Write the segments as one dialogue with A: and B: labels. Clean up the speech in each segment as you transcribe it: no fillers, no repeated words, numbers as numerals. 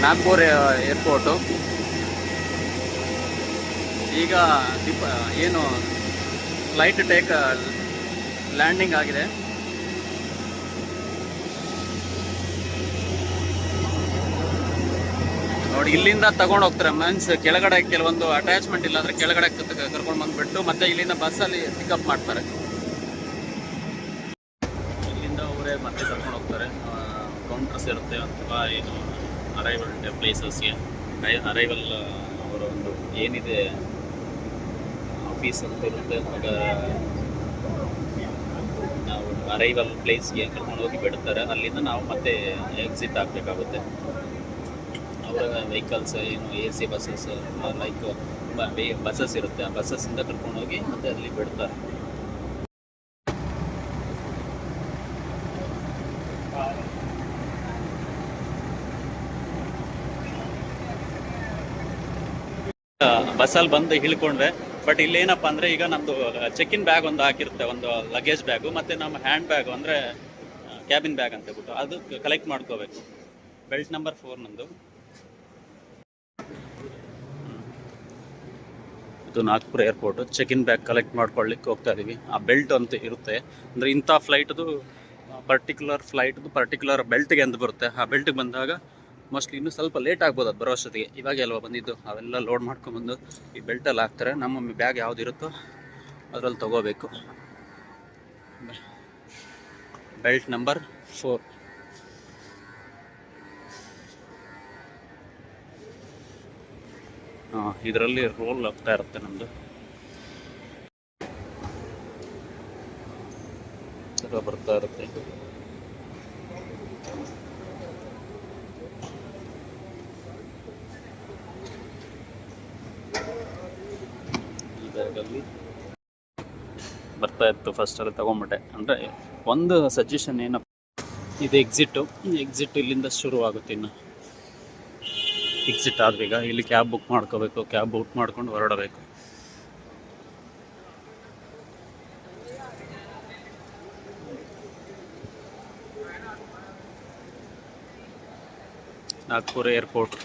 A: Nagpur airport. ಈಗ ಏನು flight landing ಆಗಿದೆ. ನೋಡಿ, ಇಲ್ಲಿಂದ ತಗೊಂಡು ಹೋಗ್ತಾರೆ. ಮೀನ್ಸ್ ಕೆಳಗಡೆ ಕೆಲವೊಂದು ಅಟ್ಯಾಚ್ಮೆಂಟ್ ಇಲ್ಲ ಅಂದ್ರೆ ಕೆಳಗಡೆ ಕರ್ಕೊಂಡು ಬಂದ್ಬಿಟ್ಟು ಮತ್ತೆ ಇಲ್ಲಿಂದ ಬಸ್ಸಲ್ಲಿ ಪಿಕಪ್ ಮಾಡ್ತಾರೆ. ಇಲ್ಲಿಂದ ಅವರೇ ಮತ್ತೆ ಕರ್ಕೊಂಡು ಹೋಗ್ತಾರೆ. ಕೌಂಟರ್ಸ್ ಇರುತ್ತೆ ಅಥವಾ ಏನು ಅರೈವಲ್ ಪ್ಲೇಸಸ್ಗೆ, ಅರೈವಲ್ ಅವರ ಒಂದು ಏನಿದೆ ಆಫೀಸ್ ಅಂತ ಇರುತ್ತೆ, ಆಗ ನಾವು ಅರೈವಲ್ ಪ್ಲೇಸ್ಗೆ ಕರ್ಕೊಂಡು ಹೋಗಿ ಬಿಡ್ತಾರೆ. ಅಲ್ಲಿಂದ ನಾವು ಮತ್ತೆ ಎಕ್ಸಿಟ್ ಆಗಬೇಕಾಗುತ್ತೆ. ಅವರ ವೆಹಿಕಲ್ಸ್ ಏನು AC ಬಸ್ಸಸ್ ಲೈಕ್ ಬಸ್ಸಸ್ ಇರುತ್ತೆ, ಆ ಬಸ್ಸಸ್ಸಿಂದ ಕರ್ಕೊಂಡು ಹೋಗಿ ಮತ್ತೆ ಅಲ್ಲಿ ಬಿಡ್ತಾರೆ. ಬಸ್ಸಲ್ಲಿ ಬಂದು ಇಳ್ಕೊಂಡ್ರೆ, ಬಟ್ ಇಲ್ಲೇನಪ್ಪ ಅಂದರೆ ಈಗ ನಮ್ಮದು ಚೆಕ್ ಇನ್ ಬ್ಯಾಗ್ ಒಂದು ಹಾಕಿರುತ್ತೆ, ಒಂದು ಲಗೇಜ್ ಬ್ಯಾಗು, ಮತ್ತು ನಮ್ಮ ಹ್ಯಾಂಡ್ ಬ್ಯಾಗು ಅಂದರೆ ಕ್ಯಾಬಿನ್ ಬ್ಯಾಗ್ ಅಂತ ಹೇಳ್ಬಿಟ್ಟು ಅದು ಕಲೆಕ್ಟ್ ಮಾಡ್ಕೋಬೇಕು. ಬೆಲ್ಟ್ ನಂಬರ್ 4 ನಂದು. ಇದು Nagpur airport. Check in bag collect ಮಾಡ್ಕೊಳ್ಳಿಕ್ಕೆ ಹೋಗ್ತಾ ಇದ್ದೀವಿ. ಆ ಬೆಲ್ಟ್ ಅಂತ ಇರುತ್ತೆ, ಅಂದರೆ ಇಂಥ ಫ್ಲೈಟ್ದು ಪರ್ಟಿಕ್ಯುಲರ್ ಬೆಲ್ಟ್ಗೆ ಅಂತ ಬರುತ್ತೆ. ಆ ಬೆಲ್ಟ್ಗೆ ಬಂದಾಗ ಮೋಸ್ಟ್ಲಿ ಇನ್ನೂ ಸ್ವಲ್ಪ ಲೇಟ್ ಆಗ್ಬೋದು ಅದು ಬರೋ ಅಷ್ಟೊತ್ತಿಗೆ. ಇವಾಗ ಅಲ್ವಾ ಬಂದಿದ್ದು, ಅವೆಲ್ಲ ಲೋಡ್ ಮಾಡ್ಕೊಂಬಂದು ಈ ಬೆಲ್ಟಲ್ಲಿ ಹಾಕ್ತಾರೆ. ನಮ್ಮ ಬ್ಯಾಗ್ ಯಾವ್ದು ಇರುತ್ತೋ ಅದರಲ್ಲಿ ತೊಗೋಬೇಕು. Belt number 4. ಇದರಲ್ಲಿ ರೋಲ್ ಆಗ್ತಾ ಇರುತ್ತೆ ನಮ್ಮದು. ಬರ್ತಾ ಇರುತ್ತೆ. ಈ ಬ್ಯಾಗಲ್ಲಿ ಬರ್ತಾ ಇತ್ತು. ಫಸ್ಟಲ್ಲಿ ತೊಗೊಂಬಿಟ್ಟೆ. ಅಂದರೆ ಒಂದು ಸಜೆಷನ್ ಏನಪ್ಪ, ಇದು ಎಕ್ಸಿಟ್ಟು ಇಲ್ಲಿಂದ ಶುರು ಆಗುತ್ತೆ. ಇನ್ನು ಎಕ್ಸಿಟ್ ಆದ್ರೀಗ ಇಲ್ಲಿ ಕ್ಯಾಬ್ ಬುಕ್ ಮಾಡ್ಕೋಬೇಕು. ಕ್ಯಾಬ್ ಬುಕ್ ಮಾಡ್ಕೊಂಡು ಹೊರಡಬೇಕು. ನಾಗ್ಪುರ ಏರ್ಪೋರ್ಟ್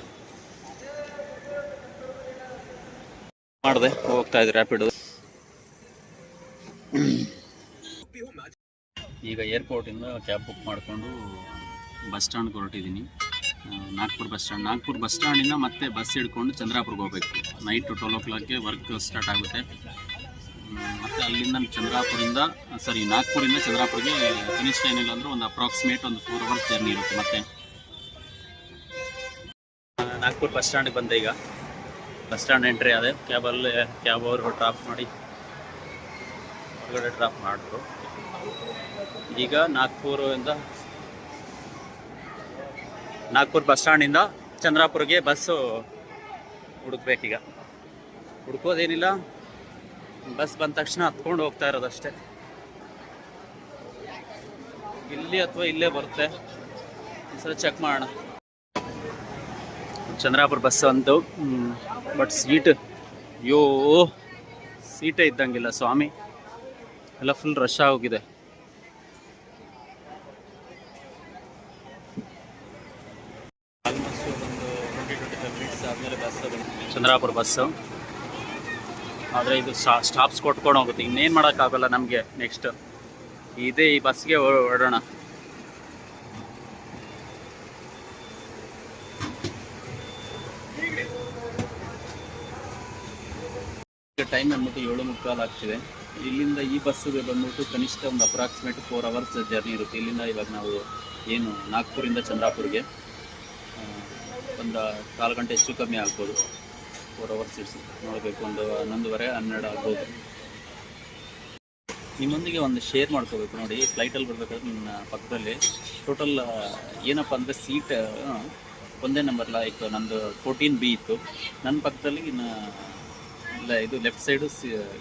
A: ಮಾಡಿದೆ, ಹೋಗ್ತಾ ಇದ್ದೆ ರ್ಯಾಪಿಡ್. ಈಗ ಏರ್ಪೋರ್ಟಿಂದ ಕ್ಯಾಬ್ ಬುಕ್ ಮಾಡಿಕೊಂಡು ಬಸ್ ಸ್ಟ್ಯಾಂಡ್ಗೆ ಹೊರಟಿದ್ದೀನಿ. ನಾಗ್ಪುರ್ ಬಸ್ ಸ್ಟ್ಯಾಂಡಿಂದ ಮತ್ತೆ ಬಸ್ ಹಿಡ್ಕೊಂಡು ಚಂದ್ರಾಪುರ್ಗೆ ಹೋಗಬೇಕು. ನೈಟು 12 o'clockಗೆ ವರ್ಕ್ ಸ್ಟಾರ್ಟ್ ಆಗುತ್ತೆ. ಮತ್ತು ಅಲ್ಲಿಂದ ನಾಗ್ಪುರಿಂದ ಚಂದ್ರಾಪುರ್ಗೆ ಕನಿಷ್ಠ ಏನಿಲ್ಲ ಅಂದರೆ ಒಂದು ಅಪ್ರಾಕ್ಸಿಮೇಟ್ ಒಂದು 4 hours ಜರ್ನಿ ಇರುತ್ತೆ. ಮತ್ತು ನಾಗ್ಪುರ್ ಬಸ್ ಸ್ಟ್ಯಾಂಡಿಗೆ ಬಂದೆ. ಈಗ ಬಸ್ ಸ್ಟ್ಯಾಂಡ್ ಎಂಟ್ರಿ ಆದೆ. ಕ್ಯಾಬ್ ಅವರು ಡ್ರಾಪ್ ಮಾಡಿ ಹೊರಗಡೆ ಡ್ರಾಪ್ ಮಾಡಿದ್ರು. ಈಗ ನಾಗ್ಪುರ್ ಬಸ್ ಸ್ಟ್ಯಾಂಡಿಂದ ಚಂದ್ರಾಪುರ್ಗೆ ಬಸ್ಸು ಹುಡುಕ್ಬೇಕೀಗ. ಹುಡ್ಕೋದೇನಿಲ್ಲ, ಬಸ್ ಬಂದ ತಕ್ಷಣ ಹತ್ಕೊಂಡು ಹೋಗ್ತಾ ಇರೋದಷ್ಟೇ. ಇಲ್ಲಿ ಅಥವಾ ಇಲ್ಲೇ ಬರುತ್ತೆ, ಒಂದ್ಸಲ ಚೆಕ್ ಮಾಡೋಣ. ಚಂದ್ರಾಪುರ ಬಸ್ ಒಂದು, ಬಟ್ ಸೀಟೇ ಇದ್ದಂಗಿಲ್ಲ ಸ್ವಾಮಿ, ಎಲ್ಲ ಫುಲ್ ರಶ್ ಆಗೋಗಿದೆ. ಆಲ್ಮೋಸ್ಟ್ ಒಂದು 20-25 minutes ಆದಮೇಲೆ ಚಂದ್ರಾಪುರ ಬಸ್ಸು. ಆದರೆ ಇದು ಸ್ಟಾಪ್ಸ್ ಕೊಟ್ಕೊಂಡು ಹೋಗುತ್ತೆ. ಇನ್ನೇನು ಮಾಡೋಕ್ಕಾಗಲ್ಲ ನಮಗೆ. ನೆಕ್ಸ್ಟ್ ಈ ಬಸ್ಗೆ ಹೊರಡೋಣ. ಟೈಮ್ ಬಂದ್ಬಿಟ್ಟು 7:45 ಆಗ್ತಿದೆ. ಇಲ್ಲಿಂದ ಈ ಬಸ್ಸಿಗೆ ಬಂದ್ಬಿಟ್ಟು ಕನಿಷ್ಠ ಒಂದು ಅಪ್ರಾಕ್ಸಿಮೇಟ್ 4 hours ಜರ್ನಿ ಇರುತ್ತೆ. ಇಲ್ಲಿಂದ ಇವಾಗ ನಾವು ಏನು ನಾಗ್ಪುರಿಂದ ಚಂದ್ರಾಪುರ್ಗೆ ಒಂದು 4 ಗಂಟೆ ಹೆಚ್ಚು ಕಮ್ಮಿ ಆಗ್ಬೋದು. 4 hours ನೋಡಬೇಕು. ಒಂದು 11:30-12 ಆಗ್ಬೋದು. ನಿಮ್ಮೊಂದಿಗೆ ಒಂದು ಶೇರ್ ಮಾಡ್ಕೋಬೇಕು ನೋಡಿ. ಫ್ಲೈಟಲ್ಲಿ ಬರಬೇಕಾದ್ರೆ ನನ್ನ ಪಕ್ಕದಲ್ಲಿ ಟೋಟಲ್ ಏನಪ್ಪ ಅಂದರೆ ಸೀಟ್ ಒಂದೇ ನಂಬರ್. ಲೈಕ್ ನಮ್ಮದು 14B ಇತ್ತು. ನನ್ನ ಪಕ್ಕದಲ್ಲಿ ಇದು left side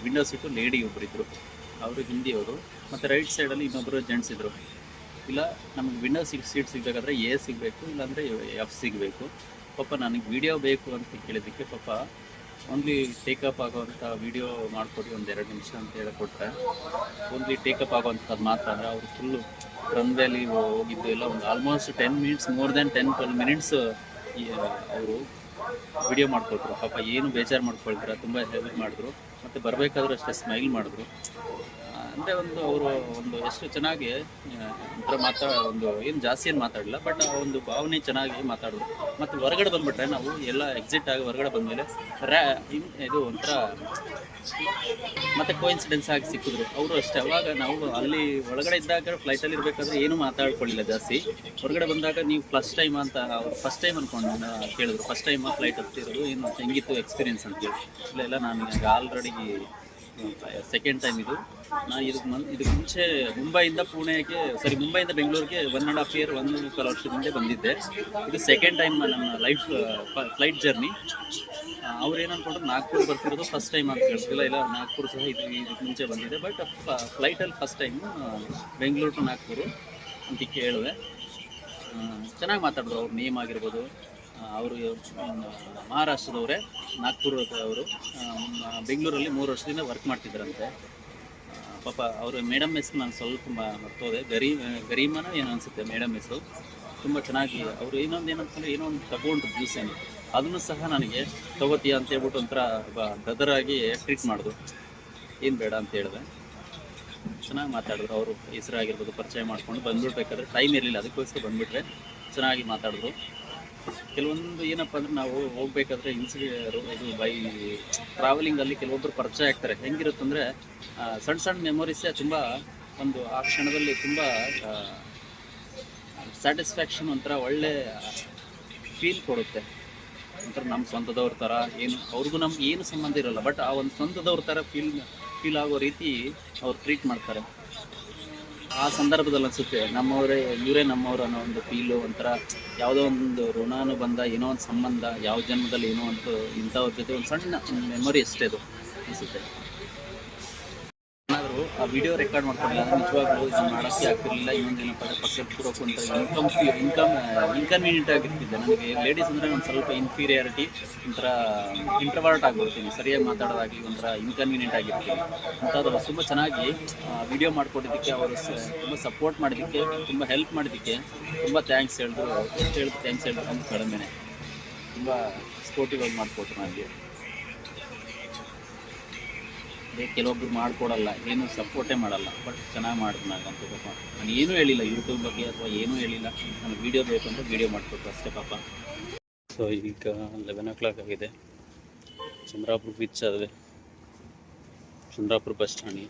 A: window seat lady ಒಬ್ಬರಿದ್ದರು, ಅವರು ಹಿಂದಿಯವರು. ಮತ್ತು ರೈಟ್ ಸೈಡಲ್ಲಿ ಇನ್ನೊಬ್ಬರು ಜೆಂಟ್ಸ್ ಇದ್ದರು. ಇಲ್ಲ ನಮಗೆ ವಿಂಡೋ ಸೀಟ್ ಸಿಗಬೇಕಾದ್ರೆ A ಸಿಗಬೇಕು, ಇಲ್ಲಾಂದರೆ F ಸಿಗಬೇಕು. ಪಾಪ ನನಗೆ ವಿಡಿಯೋ ಬೇಕು ಅಂತ ಕೇಳಿದ್ದಕ್ಕೆ ಪಾಪ ಓನ್ಲಿ ಟೇಕಪ್ ಆಗೋವಂಥ ವಿಡಿಯೋ ಮಾಡಿಕೊಡಿ ಒಂದು 2 ನಿಮಿಷ ಅಂತ ಹೇಳಿಕೊಟ್ರೆ ಓನ್ಲಿ ಟೇಕಪ್ ಆಗೋವಂಥದ್ದು ಮಾತ್ರ. ಅಂದರೆ ಅವರು ಫುಲ್ಲು ರನ್ವೇಲಿ ಹೋಗಿದ್ದು ಎಲ್ಲ ಒಂದು almost 10 minutes, more than 10-12 minutes ಅವರು ವಿಡಿಯೋ ಮಾಡಿಕೊಟ್ರು. ಪಾಪ ಏನು ಬೇಜಾರು ಮಾಡ್ಕೊಳ್ತಾರೆ, ತುಂಬ ಹೆಲ್ಪ್ ಮಾಡಿದ್ರು. ಮತ್ತು ಬರಬೇಕಾದ್ರೂ ಅಷ್ಟೇ ಸ್ಮೈಲ್ ಮಾಡಿದ್ರು. ಅಂದರೆ ಅವರು ಎಷ್ಟು ಚೆನ್ನಾಗಿ ಒಂಥರ ಒಂದು ಏನು ಜಾಸ್ತಿ ಏನು ಮಾತಾಡಲಿಲ್ಲ, ಬಟ್ ಆ ಒಂದು ಭಾವನೆ ಚೆನ್ನಾಗಿ ಮಾತಾಡಿದ್ರು. ಮತ್ತು ಹೊರಗಡೆ ಬಂದುಬಿಟ್ರೆ ನಾವು ಎಲ್ಲ ಎಕ್ಸಿಟ್ ಆಗಿ ಹೊರಗಡೆ ಬಂದಮೇಲೆ ಇದು ಒಂಥರ ಮತ್ತೆ ಕೋಇನ್ಸಿಡೆನ್ಸ್ ಆಗಿ ಸಿಕ್ಕಿದ್ರು ಅವರು ಅಷ್ಟೇ. ಅವಾಗ ನಾವು ಅಲ್ಲಿ ಒಳಗಡೆ ಇದ್ದಾಗ ಫ್ಲೈಟಲ್ಲಿ ಇರಬೇಕಾದ್ರೆ ಏನೂ ಮಾತಾಡ್ಕೊಳ್ಳಿಲ್ಲ ಜಾಸ್ತಿ. ಹೊರಗಡೆ ಬಂದಾಗ ನೀವು ಫಸ್ಟ್ ಟೈಮ್ ಅಂತ ಫಸ್ಟ್ ಟೈಮ್ ಅಂದ್ಕೊಂಡು ಕೇಳಿದ್ರು, ಫಸ್ಟ್ ಟೈಮ್ ಫ್ಲೈಟ್ ಹತ್ತಿರೋದು ಏನು ಹೆಂಗಿತ್ತು ಎಕ್ಸ್ಪೀರಿಯನ್ಸ್ ಅಂತೇಳಿ. ಇಲ್ಲ ನಾನು ಈಗ ಆಲ್ರೆಡಿ ಸೆಕೆಂಡ್ ಟೈಮ್ ಇದು. ನಾನು ಇದಕ್ಕೆ ಮುಂಚೆ ಮುಂಬೈಯಿಂದ ಬೆಂಗಳೂರಿಗೆ 1.5 ಇಯರ್ 1.25 ವರ್ಷದ ಹಿಂದೆ ಬಂದಿದ್ದೆ. ಇದು ಸೆಕೆಂಡ್ ಟೈಮ್ ನನ್ನ ಲೈಫ್ ಫ್ಲೈಟ್ ಜರ್ನಿ. ಅವ್ರು ಏನು ಅಂದ್ಕೊಂಡ್ರು ನಾಗ್ಪುರ್ ಬರ್ತಿರೋದು ಫಸ್ಟ್ ಟೈಮ್ ಅಂತ ಕೇಳಿಸಿಲ್ಲ. ಇಲ್ಲ ನಾಗ್ಪುರ್ ಸಹ ಇದಕ್ಕೆ ಮುಂಚೆ ಬಂದಿದೆ, ಬಟ್ ಫ್ಲೈಟಲ್ಲಿ first time Bengaluru to Nagpur ಅಂತ ಕೇಳಿದೆ. ಚೆನ್ನಾಗಿ ಮಾತಾಡಿದ್ರು. ಅವ್ರ ನೇಮ್ ಆಗಿರ್ಬೋದು, ಅವರು ಮಹಾರಾಷ್ಟ್ರದವರೇ, ನಾಗ್ಪುರದವರು. ಬೆಂಗಳೂರಲ್ಲಿ 3 ವರ್ಷದಿಂದ ವರ್ಕ್ ಮಾಡ್ತಿದ್ದರಂತೆ. ಪಾಪ ಅವರು ಮೇಡಮ್ ಹೆಸರು ನಾನು ಸ್ವಲ್ಪ ಮರ್ತೋದೆ, ಗರೀಮನ ಏನೋ ಅನಿಸುತ್ತೆ ಮೇಡಮ್ ಹೆಸರು. ತುಂಬ ಚೆನ್ನಾಗಿ ಅವರು ಏನಂತಂದರೆ ಏನೋ ಒಂದು ತಗೊಂಡ್ರು ಜ್ಯೂಸ್ ಏನು, ಅದನ್ನು ಸಹ ನನಗೆ ತಗೋತೀಯ ಅಂತ ಹೇಳ್ಬಿಟ್ಟು ಒಂಥರ ಬ್ರದರಾಗಿ ಟ್ರೀಟ್ ಮಾಡಿದ್ರು. ಏನು ಬೇಡ ಅಂತ ಹೇಳಿದೆ. ಚೆನ್ನಾಗಿ ಮಾತಾಡಿದ್ರು. ಅವರು ಹೆಸರಾಗಿರ್ಬೋದು ಪರಿಚಯ ಮಾಡ್ಕೊಂಡು ಬಂದುಬಿಡ್ಬೇಕಾದ್ರೆ ಟೈಮ್ ಇರಲಿಲ್ಲ, ಅದಕ್ಕೋಸ್ಕರ ಬಂದುಬಿಟ್ರೆ ಚೆನ್ನಾಗಿ ಮಾತಾಡಿದ್ರು. ಕೆಲವೊಂದು ಏನಪ್ಪ ಅಂದರೆ ನಾವು ಹೋಗ್ಬೇಕಾದ್ರೆ ಇದು ಬೈ ಟ್ರಾವೆಲಿಂಗಲ್ಲಿ ಕೆಲವೊಬ್ಬರು ಪರಿಚಯ ಆಗ್ತಾರೆ. ಹೆಂಗಿರುತ್ತಂದರೆ ಸಣ್ಣ ಮೆಮೊರೀಸೇ ತುಂಬ ಒಂದು ಆ ಕ್ಷಣದಲ್ಲಿ ತುಂಬ ಸ್ಯಾಟಿಸ್ಫ್ಯಾಕ್ಷನ್, ಒಂಥರ ಒಳ್ಳೆ ಫೀಲ್ ಕೊಡುತ್ತೆ. ಒಂಥರ ನಮ್ಮ ಸ್ವಂತದವ್ರ ಥರ ಏನು, ಅವ್ರಿಗೂ ನಮ್ಗೆ ಏನು ಸಂಬಂಧ ಇರೋಲ್ಲ, ಬಟ್ ಆ ಒಂದು ಸ್ವಂತದವ್ರ ಥರ ಫೀಲ್ ಆಗೋ ರೀತಿ ಅವ್ರು ಟ್ರೀಟ್ ಮಾಡ್ತಾರೆ. ಆ ಸಂದರ್ಭದಲ್ಲಿ ಅನಿಸುತ್ತೆ ಇವರೇ ನಮ್ಮವರು ಅನ್ನೋ ಒಂದು ಫೀಲು. ಒಂಥರ ಯಾವುದೋ ಒಂದು ಋಣಾನುಬಂಧ, ಏನೋ ಒಂದು ಸಂಬಂಧ, ಯಾವ ಜನ್ಮದಲ್ಲಿ ಏನೋ ಒಂದು ಇಂಥವ್ರ ಜೊತೆ ಒಂದು ಸಣ್ಣ ಮೆಮೊರಿ ಅಷ್ಟೇ ಅದು ಅನಿಸುತ್ತೆ. ಏನಾದರೂ ಆ ವಿಡಿಯೋ ರೆಕಾರ್ಡ್ ಮಾಡ್ಕೊಂಡಿಲ್ಲ ಅಂದರೆ ನಿಜವಾಗ್ಲೂ ಇದು ಮಾಡೋಕ್ಕೆ ಆಗ್ತಿರಲಿಲ್ಲ. ಇನ್ನೊಂದೇನಪ್ಪ ಅಂದರೆ ಪಕ್ಕದ ಕೂರೋಕ್ಕೂ ಒಂಥರ ಇನ್ಕನ್ವೀನಿಯಂಟ್ ಆಗಿರ್ತಿದ್ದೆ. ನನಗೆ ಲೇಡೀಸ್ ಅಂದರೆ ಒಂದು ಸ್ವಲ್ಪ ಇನ್ಫೀರಿಯಾರಿಟಿ, ಒಂಥರ ಇಂಟ್ರವರ್ಟ್ ಆಗಿಬಿಡ್ತೀನಿ. ಸರಿಯಾಗಿ ಮಾತಾಡೋದಾಗಲಿ ಒಂಥರ ಇನ್ಕನ್ವೀನಿಯಂಟ್ ಆಗಿರ್ತೀನಿ. ಅಂಥದ್ದು ತುಂಬ ಚೆನ್ನಾಗಿ ವಿಡಿಯೋ ಮಾಡಿಕೊಟ್ಟಿದ್ದಕ್ಕೆ, ಅವರು ತುಂಬ ಸಪೋರ್ಟ್ ಮಾಡಿದ್ದಕ್ಕೆ, ತುಂಬ ಹೆಲ್ಪ್ ಮಾಡಿದ್ದಕ್ಕೆ ತುಂಬ ಥ್ಯಾಂಕ್ಸ್ ಹೇಳಿದ್ರು ಅಂತ ಕಡಿಮೆನೆ. ತುಂಬ ಸ್ಪೋರ್ಟಿವ್ ಆಗಿ ಮಾಡಿಕೊಟ್ರು ನನಗೆ. ಕೆಲವೊಬ್ರು ಮಾಡಿಕೊಡಲ್ಲ, ಏನು ಸಪೋರ್ಟೇ ಮಾಡಲ್ಲ, ಬಟ್ ಚೆನ್ನಾಗಿ ಮಾಡಿದ್ರು ನನಗಂತೂ. ಪಾಪ ನಾನು ಏನೂ ಹೇಳಿಲ್ಲ ಯೂಟ್ಯೂಬ್ ಬಗ್ಗೆ ಅಥವಾ ಏನೂ ಹೇಳಿಲ್ಲ. ನನಗೆ ವೀಡಿಯೋ ಬೇಕು ಅಂತ ವೀಡಿಯೋ ಮಾಡಿಕೊಟ್ರು ಅಷ್ಟೇ ಪಾಪ. ಸೊ ಈಗ 11 o'clock ಆಗಿದೆ. ಚಂದ್ರಾಪುರ ಬೀಚ್ ಆದರೆ ಚಂದ್ರಾಪುರ ಬಸ್ ಸ್ಟ್ಯಾಂಡ್.